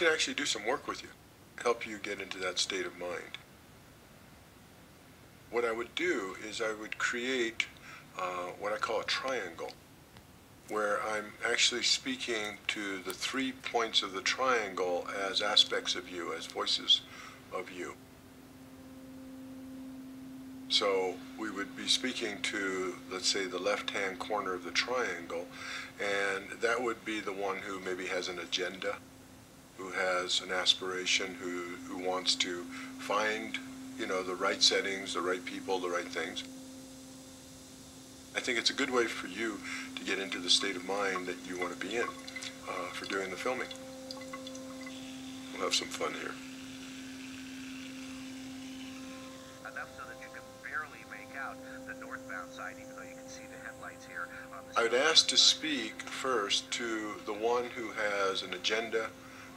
can actually do some work with you, help you get into that state of mind. What I would do is I would create what I call a triangle, where I'm actually speaking to the 3 points of the triangle as aspects of you, as voices of you. So we would be speaking to, let's say, the left-hand corner of the triangle, and that would be the one who maybe has an agenda, who has an aspiration, who wants to find, you know, the right settings, the right people, the right things. I think it's a good way for you to get into the state of mind that you want to be in for doing the filming. We'll have some fun here. Enough so that you can barely make out the northbound side, even though you can see the headlights here. I would ask to speak first to the one who has an agenda,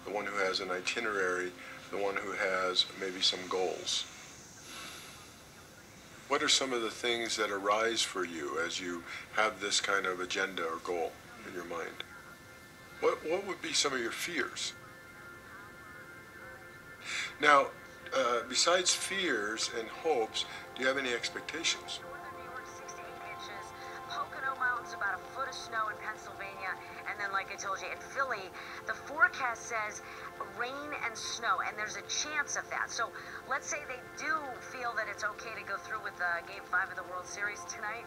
the one who has an itinerary, the one who has maybe some goals. What are some of the things that arise for you as you have this kind of agenda or goal in your mind? What would be some of your fears? Now, besides fears and hopes, do you have any expectations? Northern New York, 6 to 8 inches. Pocono Mountains, about a foot of snow in Pennsylvania. And then, like I told you, in Philly, the forecast says rain and snow, and there's a chance of that. So let's say they do feel that it's okay to go through with Game 5 of the World Series tonight.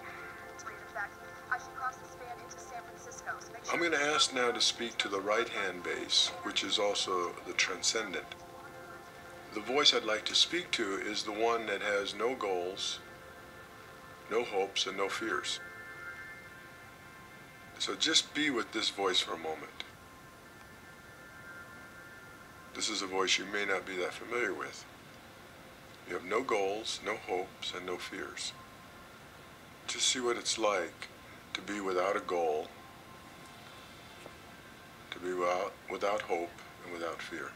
In fact, I should cross the span into San Francisco. So make sure I'm going to ask now to speak to the right-hand base, which is also the transcendent. The voice I'd like to speak to is the one that has no goals, no hopes, and no fears. So just be with this voice for a moment. This is a voice you may not be that familiar with. You have no goals, no hopes, and no fears. Just see what it's like to be without a goal, to be without hope, and without fear.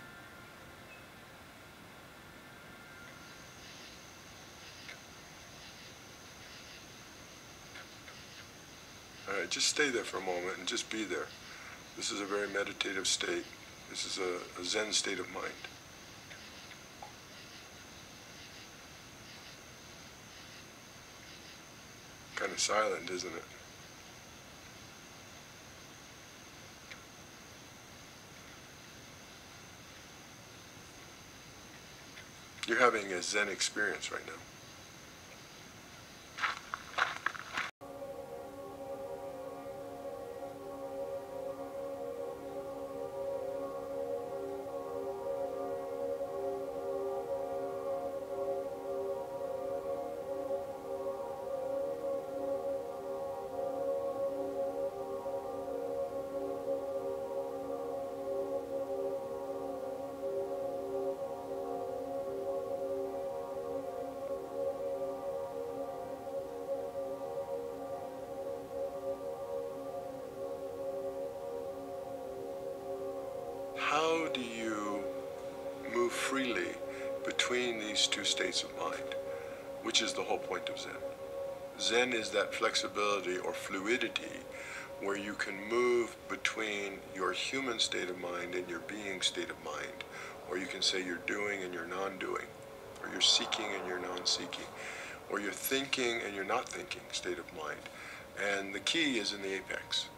All right, just stay there for a moment and just be there. This is a very meditative state. This is a Zen state of mind. Kind of silent, isn't it? You're having a Zen experience right now. How do you move freely between these two states of mind, which is the whole point of Zen? Zen is that flexibility or fluidity where you can move between your human state of mind and your being state of mind, or you can say you're doing and you're non-doing, or you're seeking and you're non-seeking, or you're thinking and you're not thinking state of mind. And the key is in the apex.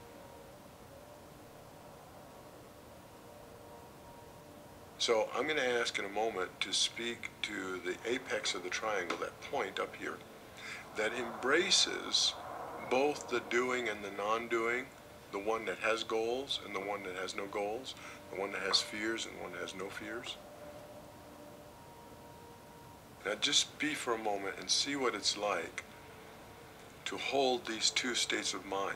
So I'm going to ask in a moment to speak to the apex of the triangle, that point up here, that embraces both the doing and the non-doing, the one that has goals and the one that has no goals, the one that has fears and the one that has no fears. Now just be for a moment and see what it's like to hold these two states of mind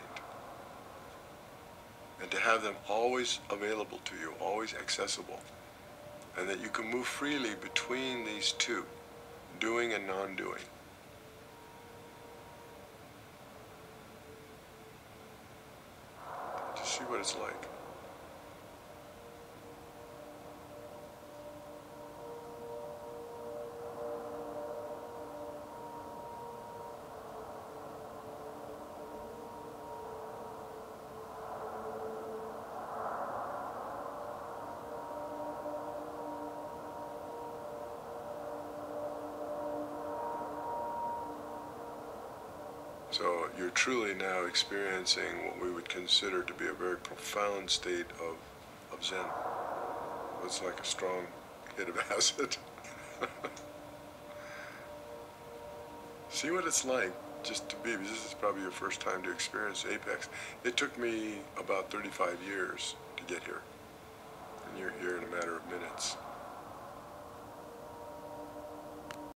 and to have them always available to you, always accessible. And that you can move freely between these two, doing and non-doing. Just see what it's like. So you're truly now experiencing what we would consider to be a very profound state of Zen. It's like a strong hit of acid. See what it's like just to be, because this is probably your first time to experience Apex. It took me about 35 years to get here, and you're here in a matter of minutes.